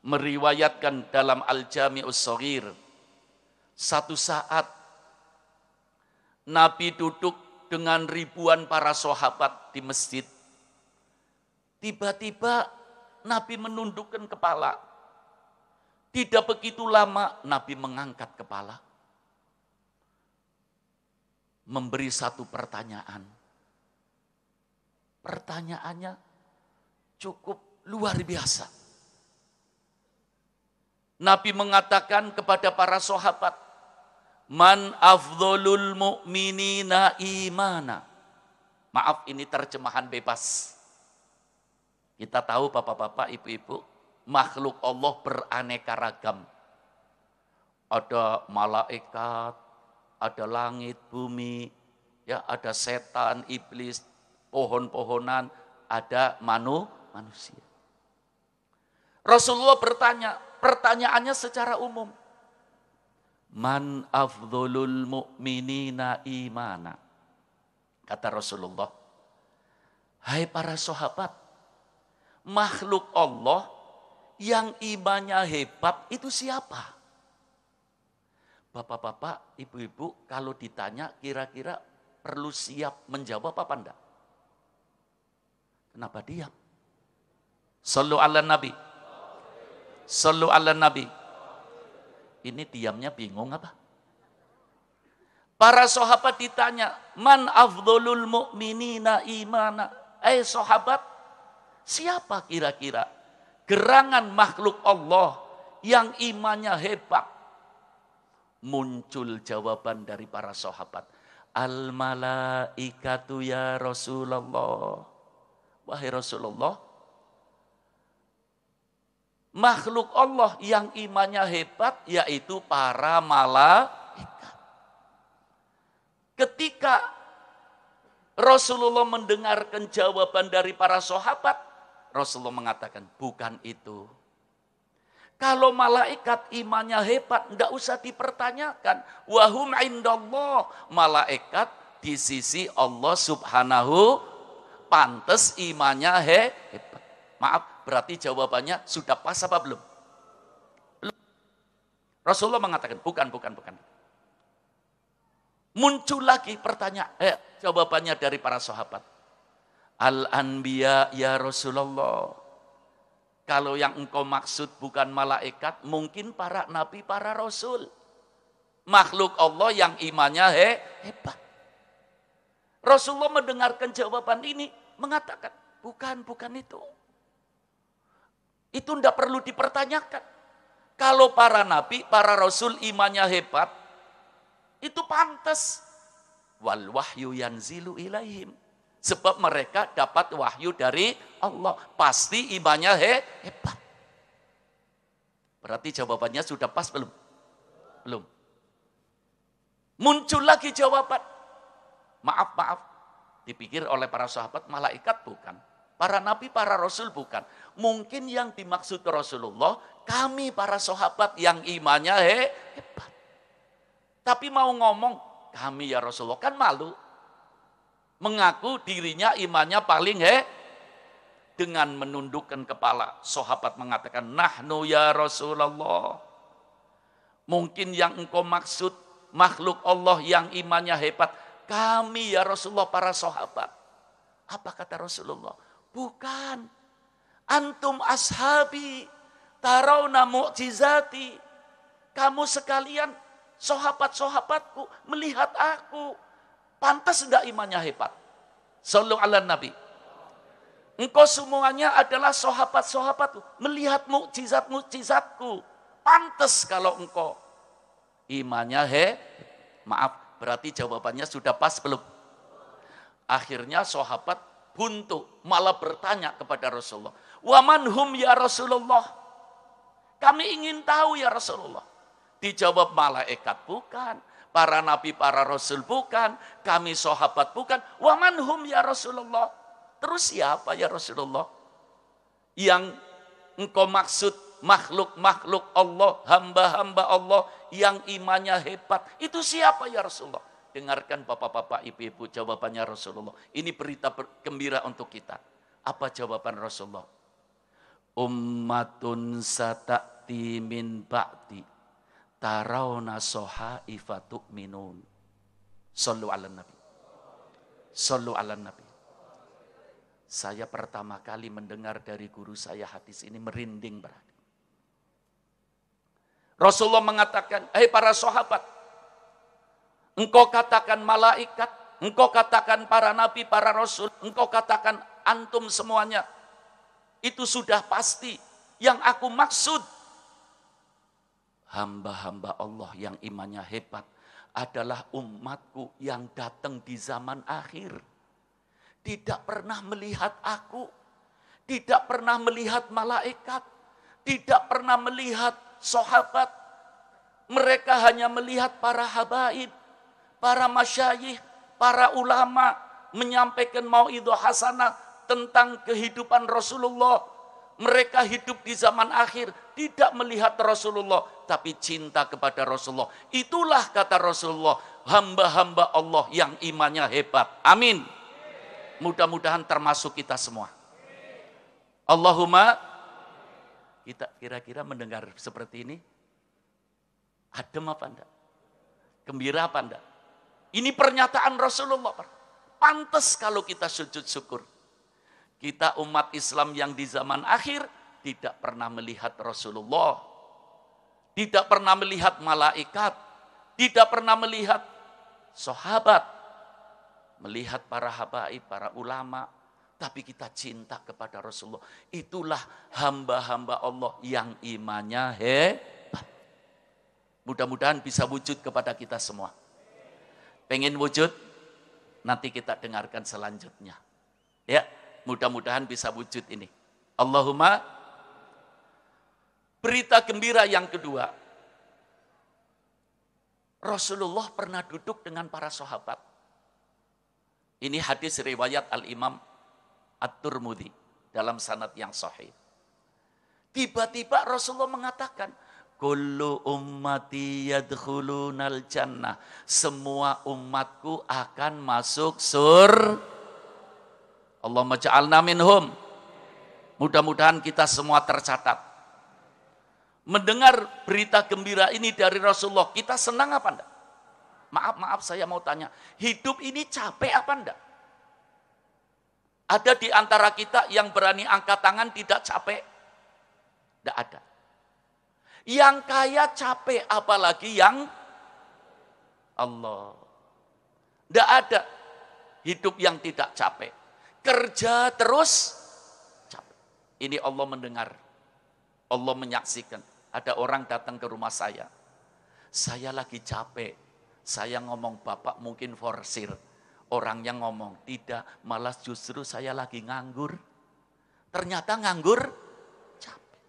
meriwayatkan dalam Al-Jami'us Shaghir, satu saat Nabi duduk dengan ribuan para sahabat di masjid. Tiba-tiba Nabi menundukkan kepala. Tidak begitu lama Nabi mengangkat kepala. Memberi satu pertanyaan. Pertanyaannya cukup luar biasa. Nabi mengatakan kepada para sahabat, "Man afdholul mu'minina imana." Maaf, ini terjemahan bebas. Kita tahu bapak-bapak, ibu-ibu, makhluk Allah beraneka ragam. Ada malaikat, ada langit, bumi, ya, ada setan, iblis, pohon-pohonan, ada manusia. Rasulullah bertanya, pertanyaannya secara umum. Man afdholul mu'minina imana. Kata Rasulullah, hai para sahabat, makhluk Allah yang imannya hebat itu siapa? Bapak-bapak, ibu-ibu, kalau ditanya kira-kira perlu siap menjawab apa enggak? Kenapa diam? Shallu ala Nabi. Shallu ala Nabi. Ini diamnya bingung apa? Para sahabat ditanya, man afdholul mu'minina imana. Sahabat, siapa kira-kira gerangan makhluk Allah yang imannya hebat? Muncul jawaban dari para sahabat. Al-malaikatu ya Rasulullah. Wahai Rasulullah, makhluk Allah yang imannya hebat yaitu para malaikat. Ketika Rasulullah mendengarkan jawaban dari para sahabat, Rasulullah mengatakan, bukan itu. Kalau malaikat imannya hebat, enggak usah dipertanyakan. Wahum indallah, malaikat di sisi Allah subhanahu, pantas imannya hebat. Maaf, berarti jawabannya sudah pas apa belum? Belum. Rasulullah mengatakan, bukan. Muncul lagi pertanyaan, jawabannya dari para sahabat. Al-anbiya ya Rasulullah. Kalau yang engkau maksud bukan malaikat, mungkin para nabi, para rasul. Makhluk Allah yang imannya hebat. Rasulullah mendengarkan jawaban ini, mengatakan, bukan itu. Itu tidak perlu dipertanyakan. Kalau para nabi, para rasul imannya hebat, itu pantas. Wal wahyu yanzilu ilaihim. Sebab mereka dapat wahyu dari Allah. Pasti imannya hebat. Berarti jawabannya sudah pas belum? Belum. Muncul lagi jawaban. Maaf. Dipikir oleh para sahabat, malaikat bukan. Para nabi, para rasul bukan. Mungkin yang dimaksud Rasulullah, kami para sahabat yang imannya hebat. Tapi mau ngomong, kami ya Rasulullah, kan malu. Mengaku dirinya imannya paling dengan menundukkan kepala. Sahabat mengatakan, nahnu ya Rasulullah. Mungkin yang engkau maksud makhluk Allah yang imannya hebat. Kami ya Rasulullah, para sahabat. Apa kata Rasulullah? Bukan. Antum ashabi tarawna mu'jizati. Kamu sekalian sahabat-sahabatku melihat aku. Pantas enggak imannya hebat? Shallu ala Nabi. Engkau semuanya adalah sahabat-sahabatku. Melihat mukjizat-mukjizatku. Pantas kalau engkau imannya maaf, berarti jawabannya sudah pas belum? Akhirnya sahabat buntu, malah bertanya kepada Rasulullah. Waman hum ya Rasulullah? Kami ingin tahu ya Rasulullah. Dijawab malaikat bukan. Para nabi, para rasul bukan, kami sahabat bukan. Wa man hum ya Rasulullah? Terus siapa ya Rasulullah? Yang engkau maksud makhluk-makhluk Allah, hamba-hamba Allah yang imannya hebat. Itu siapa ya Rasulullah? Dengarkan bapak-bapak, ibu-ibu jawabannya Rasulullah. Ini berita gembira untuk kita. Apa jawaban Rasulullah? Ummatun sata'ti min ba'di tarawna sohaifa tu'minun. Sallu ala nabi. Sallu ala nabi. Saya pertama kali mendengar dari guru saya hadis ini merinding berarti. Rasulullah mengatakan, "Hei para sahabat, engkau katakan malaikat, engkau katakan para nabi, para rasul, engkau katakan antum semuanya. Itu sudah pasti. Yang aku maksud, hamba-hamba Allah yang imannya hebat adalah umatku yang datang di zaman akhir. Tidak pernah melihat aku, tidak pernah melihat malaikat, tidak pernah melihat sahabat. Mereka hanya melihat para habaib, para masyayikh, para ulama menyampaikan mauidhah hasanah tentang kehidupan Rasulullah. Mereka hidup di zaman akhir, tidak melihat Rasulullah, tapi cinta kepada Rasulullah. Itulah kata Rasulullah, hamba-hamba Allah yang imannya hebat. Amin. Mudah-mudahan termasuk kita semua. Allahumma, kita kira-kira mendengar seperti ini, adem apa enggak? Gembira apa enggak? Ini pernyataan Rasulullah. Pantas kalau kita sujud syukur. Kita umat Islam yang di zaman akhir tidak pernah melihat Rasulullah, tidak pernah melihat malaikat, tidak pernah melihat sahabat, melihat para habaib, para ulama, tapi kita cinta kepada Rasulullah. Itulah hamba-hamba Allah yang imannya hebat. Mudah-mudahan bisa wujud kepada kita semua. Pengen wujud? Nanti kita dengarkan selanjutnya. Ya. Mudah-mudahan bisa wujud ini. Allahumma. Berita gembira yang kedua. Rasulullah pernah duduk dengan para sahabat. Ini hadis riwayat Al-Imam At-Tirmidzi dalam sanad yang sahih. Tiba-tiba Rasulullah mengatakan, kullu ummati yadkhulunal jannah. Semua umatku akan masuk surga. Allahumma ja'alna minhum. Mudah-mudahan kita semua tercatat. Mendengar berita gembira ini dari Rasulullah, kita senang apa enggak? Maaf saya mau tanya, hidup ini capek apa enggak? Ada di antara kita yang berani angkat tangan tidak capek? Enggak ada. Yang kaya capek, apalagi yang Allah. Enggak ada hidup yang tidak capek. Kerja terus capek. Ini Allah mendengar, Allah menyaksikan. Ada orang datang ke rumah saya lagi capek. Saya ngomong, Bapak mungkin forsir. Orangnya ngomong, tidak, malah justru saya lagi nganggur. Ternyata nganggur capek.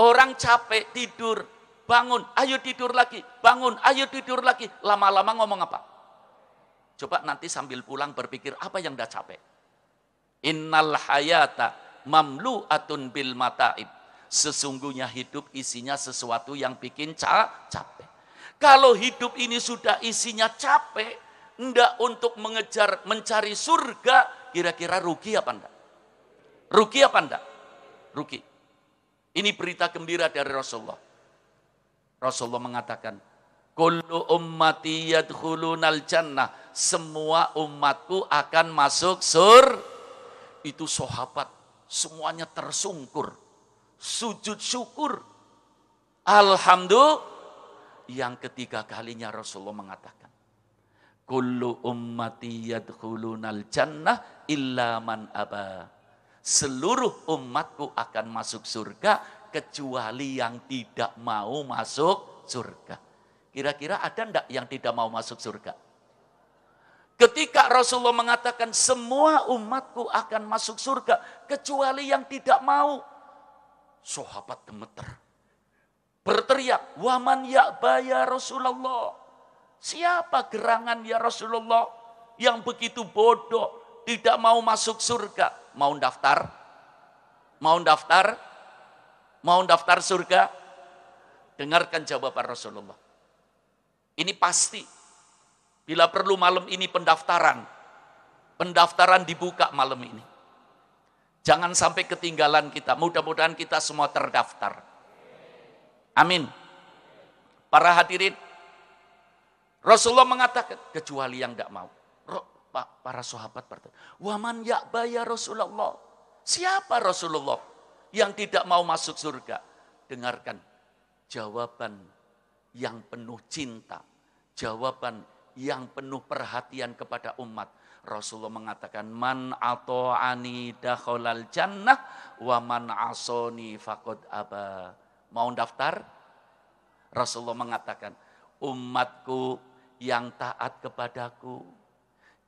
Orang capek tidur, bangun, ayo tidur lagi, bangun, ayo tidur lagi. Lama-lama ngomong apa? Coba nanti sambil pulang berpikir apa yang dah capek. Innal hayata mamlu'atun bil mata'ib. Sesungguhnya hidup isinya sesuatu yang bikin capek. Kalau hidup ini sudah isinya capek, enggak untuk mengejar, mencari surga, kira-kira rugi apa enggak? Rugi apa enggak? Rugi. Ini berita gembira dari Rasulullah. Rasulullah mengatakan, kullu ummati yadkhulunal jannah. Semua umatku akan masuk surga. Itu sahabat semuanya tersungkur, sujud syukur. Alhamdulillah. Yang ketiga kalinya Rasulullah mengatakan, kullu ummati yadkhulunal jannah illa man aba. Seluruh umatku akan masuk surga kecuali yang tidak mau masuk surga. Kira-kira ada enggak yang tidak mau masuk surga? Ketika Rasulullah mengatakan semua umatku akan masuk surga kecuali yang tidak mau, sahabat gemeter, berteriak, waman ya'ba ya Rasulullah. Siapa gerangan ya Rasulullah yang begitu bodoh, tidak mau masuk surga? Mau daftar? Mau daftar? Mau daftar surga? Dengarkan jawaban Rasulullah. Ini pasti. Bila perlu malam ini pendaftaran dibuka malam ini. Jangan sampai ketinggalan kita. Mudah-mudahan kita semua terdaftar. Amin. Para hadirin, Rasulullah mengatakan, kecuali yang tidak mau. Para sahabat bertanya, waman ya'ba ya Rasulullah. Siapa Rasulullah yang tidak mau masuk surga? Dengarkan jawaban yang penuh cinta. Jawaban yang penuh perhatian kepada umat. Rasulullah mengatakan, man ato'ani dakhalal jannah wa man asoni faqad aba. Mau daftar? Rasulullah mengatakan, umatku yang taat kepadaku,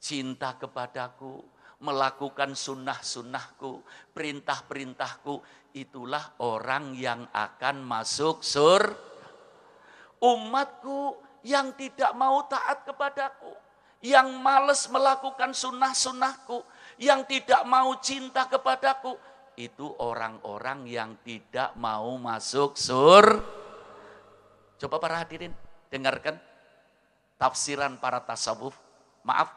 cinta kepadaku, melakukan sunnah-sunnahku, perintah-perintahku, itulah orang yang akan masuk surga. Umatku yang tidak mau taat kepadaku, yang malas melakukan sunnah-sunnahku, yang tidak mau cinta kepadaku, itu orang-orang yang tidak mau masuk surga. Coba para hadirin dengarkan tafsiran para tasawuf. Maaf,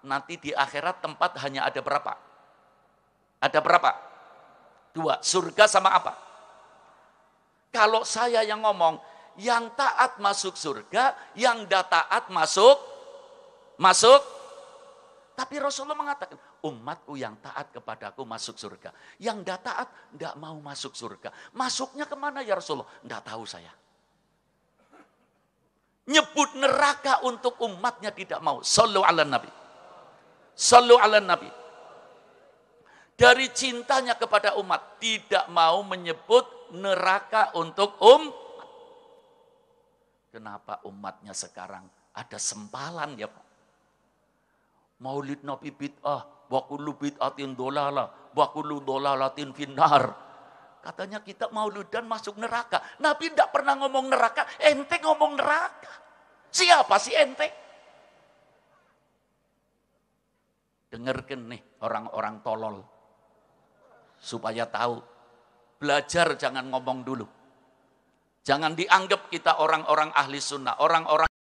nanti di akhirat tempat hanya ada berapa? Ada berapa? 2. Surga sama apa? Kalau saya yang ngomong, yang taat masuk surga, yang tidak taat masuk. Tapi Rasulullah mengatakan, umatku yang taat kepadaku masuk surga. Yang tidak taat, tidak mau masuk surga. Masuknya kemana ya Rasulullah? Tidak tahu saya. Nyebut neraka untuk umatnya tidak mau. Sallu ala Nabi. Sallu ala Nabi. Dari cintanya kepada umat, tidak mau menyebut neraka untuk umat. Kenapa umatnya sekarang ada sempalan ya Pak? Maulid Nabi bid'ah, wa kullu bid'atin dolalah, wa kullu dolalatin finnar. Katanya kita maulidan masuk neraka. Nabi tidak pernah ngomong neraka, ente ngomong neraka. Siapa sih ente? Dengarkan nih orang-orang tolol. Supaya tahu. Belajar jangan ngomong dulu. Jangan dianggap kita orang-orang ahli sunnah. Orang-orang